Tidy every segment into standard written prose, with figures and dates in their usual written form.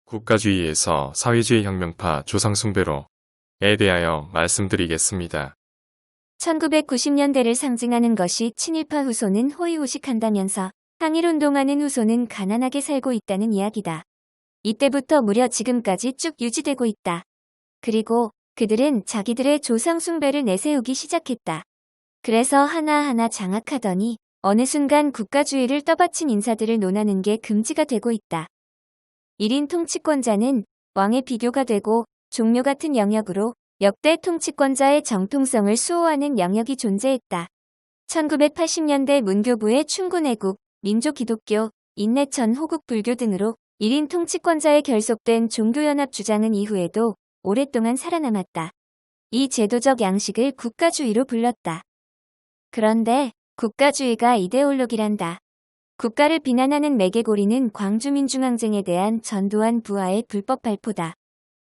국가주의에서 사회주의 혁명파 조상숭배로에 대하여 말씀드리겠습니다. 1990년대를 상징하는 것이 친일파 후손은 호의호식한다면서 항일운동하는 후손은 가난하게 살고 있다는 이야기다. 이때부터 무려 지금까지 쭉 유지되고 있다. 그리고 그들은 자기들의 조상 숭배를 내세우기 시작했다. 그래서 하나하나 장악하더니 어느 순간 국가주의를 떠받친 인사들을 논하는 게 금지가 되고 있다. 1인 통치권자는 왕의 비교가 되고 종묘 같은 영역으로 역대 통치권자의 정통성을 수호하는 영역이 존재했다. 1980년대 문교부의 충군애국, 민족기독교, 인내천 호국불교 등으로 1인 통치권자에 결속된 종교연합 주장은 이후에도 오랫동안 살아남았다. 이 제도적 양식을 국가주의로 불렀다. 그런데 국가주의가 이데올로기란다. 국가를 비난하는 매개고리는 광주민중항쟁에 대한 전두환 부하의 불법 발포다.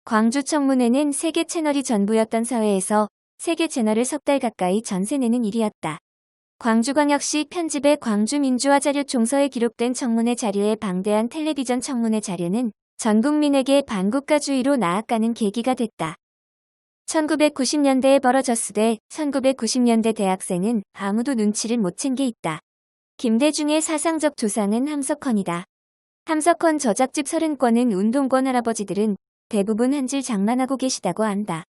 광주 청문회는 세계 채널이 전부였던 사회에서 세계 채널을 석 달 가까이 전세내는 일이었다. 광주광역시 편집의 광주민주화자료 총서에 기록된 청문회 자료의 방대한 텔레비전 청문회 자료는 전 국민에게 반국가주의로 나아가는 계기가 됐다. 1990년대에 벌어졌으되 1990년대 대학생은 아무도 눈치를 못 챈 게 있다. 김대중의 사상적 조상은 함석헌이다. 함석헌 저작집 30권은 운동권 할아버지들은 대부분 한질 장만하고 계시다고 안다.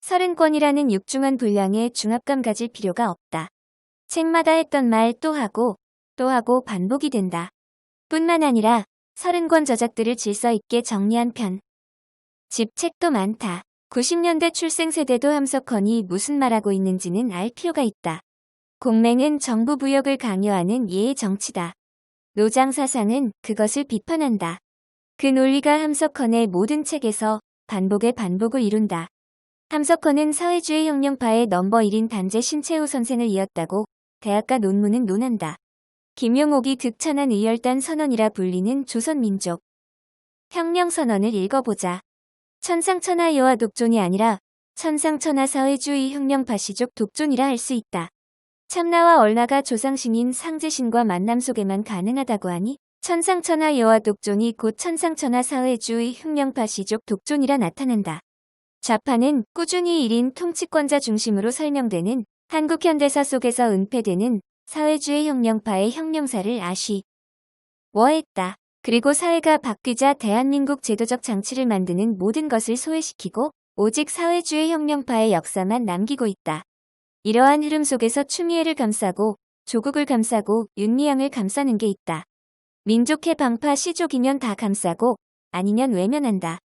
30권이라는 육중한 분량에 중압감 가질 필요가 없다. 책마다 했던 말 또 하고 반복이 된다. 뿐만 아니라 30권 저작들을 질서 있게 정리한 편. 집책도 많다. 90년대 출생 세대도 함석헌이 무슨 말하고 있는지는 알 필요가 있다. 공맹은 정부 부역을 강요하는 예의 정치다. 노장 사상은 그것을 비판한다. 그 논리가 함석헌의 모든 책에서 반복의 반복을 이룬다. 함석헌은 사회주의 혁명파의 넘버 1인 단재 신채호 선생을 이었다고 대학가 논문은 논한다. 김용옥이 극찬한 의열단 선언이라 불리는 조선민족 혁명선언을 읽어보자. 천상천하 여화 독존이 아니라 천상천하 사회주의 혁명파시족 독존이라 할 수 있다. 참나와 얼나가 조상신인 상제신과 만남 속에만 가능하다고 하니 천상천하 여화 독존이 곧 천상천하 사회주의 혁명파시족 독존이라 나타난다. 좌파는 꾸준히 1인 통치권자 중심으로 설명되는 한국 현대사 속에서 은폐되는 사회주의 혁명파의 혁명사를 아쉬워했다. 그리고 사회가 바뀌자 대한민국 제도적 장치를 만드는 모든 것을 소외시키고 오직 사회주의 혁명파의 역사만 남기고 있다. 이러한 흐름 속에서 추미애를 감싸고 조국을 감싸고 윤미향을 감싸는 게 있다. 민족해 방파 시족이면 다 감싸고 아니면 외면한다.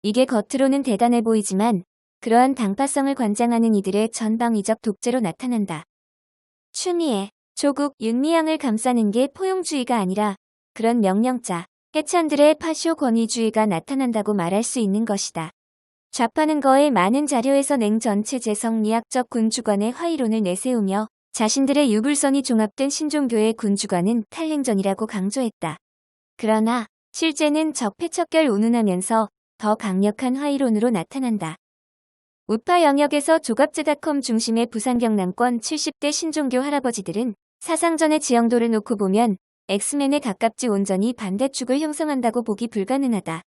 이게 겉으로는 대단해 보이지만 그러한 당파성을 관장하는 이들의 전방위적 독재로 나타난다. 추미애, 조국, 윤미향을 감싸는 게 포용주의가 아니라 그런 명령자, 해찬들의 파쇼 권위주의가 나타난다고 말할 수 있는 것이다. 좌파는 거의 많은 자료에서 냉전체 재성리학적 군주관의 화이론을 내세우며 자신들의 유불선이 종합된 신종교의 군주관은 탈냉전이라고 강조했다. 그러나 실제는 적폐척결 운운하면서 더 강력한 화이론으로 나타난다. 우파 영역에서 조갑제닷컴 중심의 부산 경남권 70대 신종교 할아버지들은 사상전의 지형도를 놓고 보면 엑스맨에 가깝지 온전히 반대축을 형성한다고 보기 불가능하다.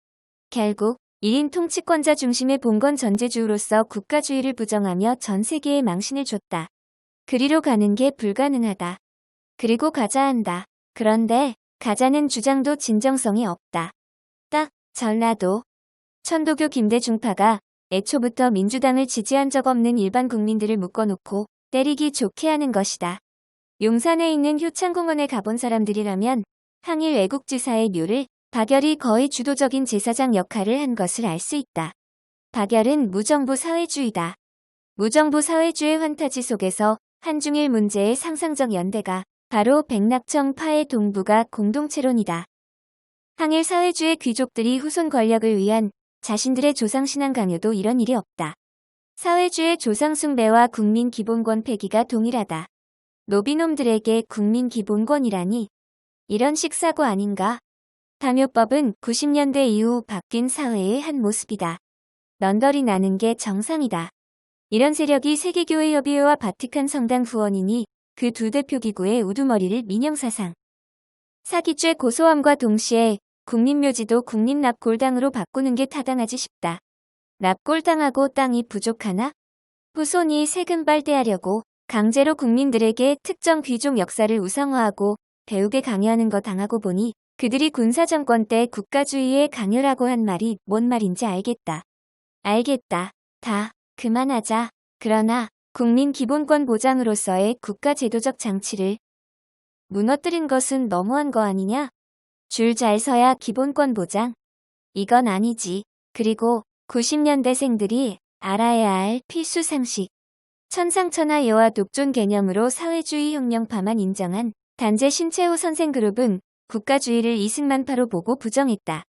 결국 1인 통치권자 중심의 봉건 전제주의로서 국가주의를 부정하며 전 세계에 망신을 줬다. 그리로 가는 게 불가능하다. 그리고 가자 한다. 그런데 가자는 주장도 진정성이 없다. 딱 전라도 천도교 김대중파가 애초부터 민주당을 지지한 적 없는 일반 국민들을 묶어놓고 때리기 좋게 하는 것이다. 용산에 있는 효창공원에 가본 사람들이라면 항일 애국지사의 묘를 박열이 거의 주도적인 제사장 역할을 한 것을 알 수 있다. 박열은 무정부 사회주의다. 무정부 사회주의 환타지 속에서 한중일 문제의 상상적 연대가 바로 백낙청파의 동북아 공동체론이다. 항일 사회주의 귀족들이 후손 권력을 위한 자신들의 조상신앙 강요도 이런 일이 없다. 사회주의 조상숭배와 국민기본권 폐기가 동일하다. 노비놈들에게 국민기본권이라니 이런 식사고 아닌가? 다묘법은 90년대 이후 바뀐 사회의 한 모습이다. 넌덜이 나는 게 정상이다. 이런 세력이 세계교회협의회와 바티칸 성당 후원이니 그 두 대표 기구의 우두머리를 민영사상. 사기죄 고소함과 동시에 국립묘지도 국립납골당으로 바꾸는 게 타당하지 싶다. 납골당하고 땅이 부족하나? 후손이 세금 빨대하려고 강제로 국민들에게 특정 귀족 역사를 우상화하고 배우게 강요하는 거 당하고 보니 그들이 군사정권 때 국가주의에 강요라고 한 말이 뭔 말인지 알겠다. 알겠다. 다 그만하자. 그러나 국민 기본권 보장으로서의 국가 제도적 장치를 무너뜨린 것은 너무한 거 아니냐? 줄 잘 서야 기본권 보장? 이건 아니지. 그리고 90년대생들이 알아야 할 필수 상식. 천상천하예와 독존 개념으로 사회주의 혁명파만 인정한 단재 신채호 선생그룹은 국가주의를 이승만파로 보고 부정했다.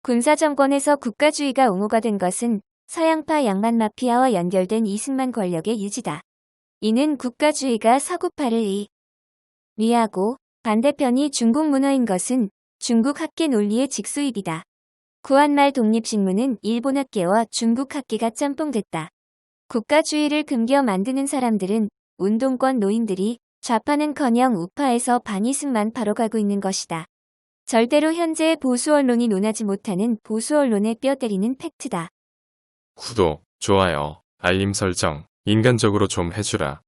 군사정권에서 국가주의가 옹호가 된 것은 서양파 양반 마피아와 연결된 이승만 권력의 유지다. 이는 국가주의가 서구파를 위하고 반대편이 중국 문화인 것은 중국 학계 논리의 직수입이다. 구한말 독립신문은 일본 학계와 중국 학계가 짬뽕됐다. 국가주의를 금겨 만드는 사람들은 운동권 노인들이 좌파는커녕 우파에서 반이승만파로 가고 있는 것이다. 절대로 현재의 보수 언론이 논하지 못하는 보수 언론의 뼈 때리는 팩트다. 구독, 좋아요, 알림 설정, 인간적으로 좀 해주라.